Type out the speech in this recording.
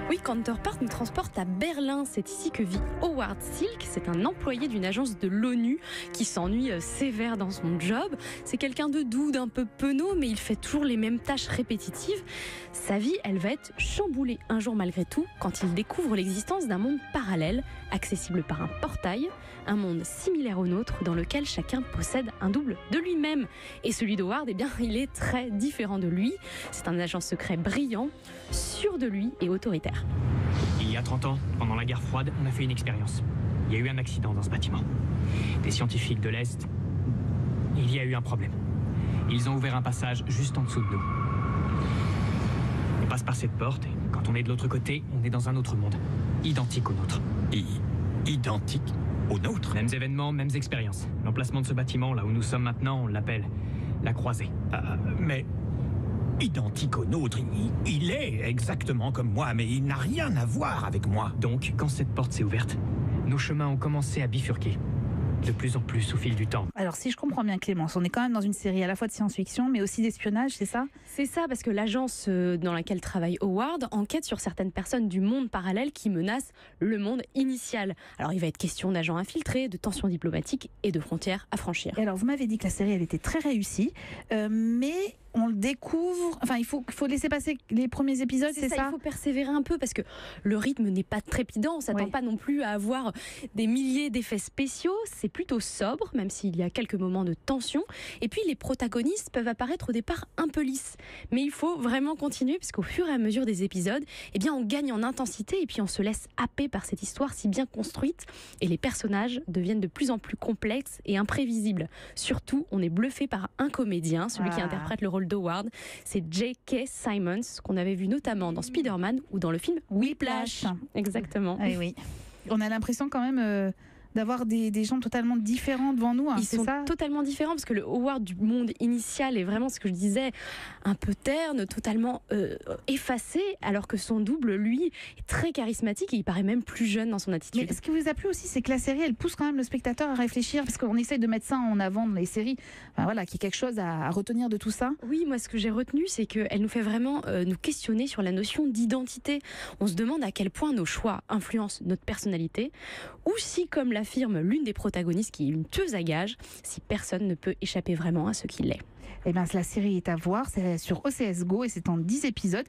Oui, Counterpart nous transporte à Berlin. C'est ici que vit Howard Silk. C'est un employé d'une agence de l'ONU qui s'ennuie sévère dans son job. C'est quelqu'un de doux, d'un peu penaud, mais il fait toujours les mêmes tâches répétitives. Sa vie, elle va être chamboulée un jour malgré tout quand il découvre l'existence d'un monde parallèle, accessible par un portail, un monde similaire au nôtre dans lequel chacun possède un double de lui-même. Et celui d'Howard, eh bien, il est très différent de lui. C'est un agent secret brillant, sûr de lui et autoritaire. Il y a 30 ans, pendant la guerre froide, on a fait une expérience. Il y a eu un accident dans ce bâtiment. Des scientifiques de l'Est, il y a eu un problème. Ils ont ouvert un passage juste en dessous de nous. On passe par cette porte et quand on est de l'autre côté, on est dans un autre monde, identique au nôtre. Identique au nôtre? Mêmes événements, mêmes expériences. L'emplacement de ce bâtiment, là où nous sommes maintenant, on l'appelle la croisée. Mais identique au nôtre, il est exactement comme moi, mais il n'a rien à voir avec moi. Donc, quand cette porte s'est ouverte, nos chemins ont commencé à bifurquer. De plus en plus au fil du temps. Alors si je comprends bien Clémence, on est quand même dans une série à la fois de science-fiction mais aussi d'espionnage, c'est ça? C'est ça, parce que l'agence dans laquelle travaille Howard enquête sur certaines personnes du monde parallèle qui menacent le monde initial. Alors il va être question d'agents infiltrés, de tensions diplomatiques et de frontières à franchir. Et alors vous m'avez dit que la série elle était très réussie, mais on le découvre, enfin il faut laisser passer les premiers épisodes, c'est ça? Il faut persévérer un peu parce que le rythme n'est pas trépidant, on ne s'attend pas non plus à avoir des milliers d'effets spéciaux, c'est plutôt sobre, même s'il y a quelques moments de tension. Et puis les protagonistes peuvent apparaître au départ un peu lisses, mais il faut vraiment continuer parce qu'au fur et à mesure des épisodes, eh bien on gagne en intensité et puis on se laisse happer par cette histoire si bien construite et les personnages deviennent de plus en plus complexes et imprévisibles. Surtout, on est bluffé par un comédien, celui qui interprète le rôle d'Howard, c'est J.K. Simmons, qu'on avait vu notamment dans Spider-Man ou dans le film Whiplash. Exactement. Oui, oui. On a l'impression quand même d'avoir des gens totalement différents devant nous. Ils sont totalement différents parce que le Howard du monde initial est vraiment ce que je disais, un peu terne, totalement effacé, alors que son double, lui, est très charismatique et il paraît même plus jeune dans son attitude. Mais ce qui vous a plu aussi, c'est que la série, elle pousse quand même le spectateur à réfléchir, parce qu'on essaye de mettre ça en avant dans les séries, enfin, voilà, qu'il y ait quelque chose à retenir de tout ça. Oui, moi ce que j'ai retenu, c'est qu'elle nous fait vraiment nous questionner sur la notion d'identité. On se demande à quel point nos choix influencent notre personnalité, ou si, comme l'affirme l'une des protagonistes qui est une tueuse à gages, si personne ne peut échapper vraiment à ce qu'il est. Eh bien, la série est à voir, c'est sur OCS Go et c'est en 10 épisodes.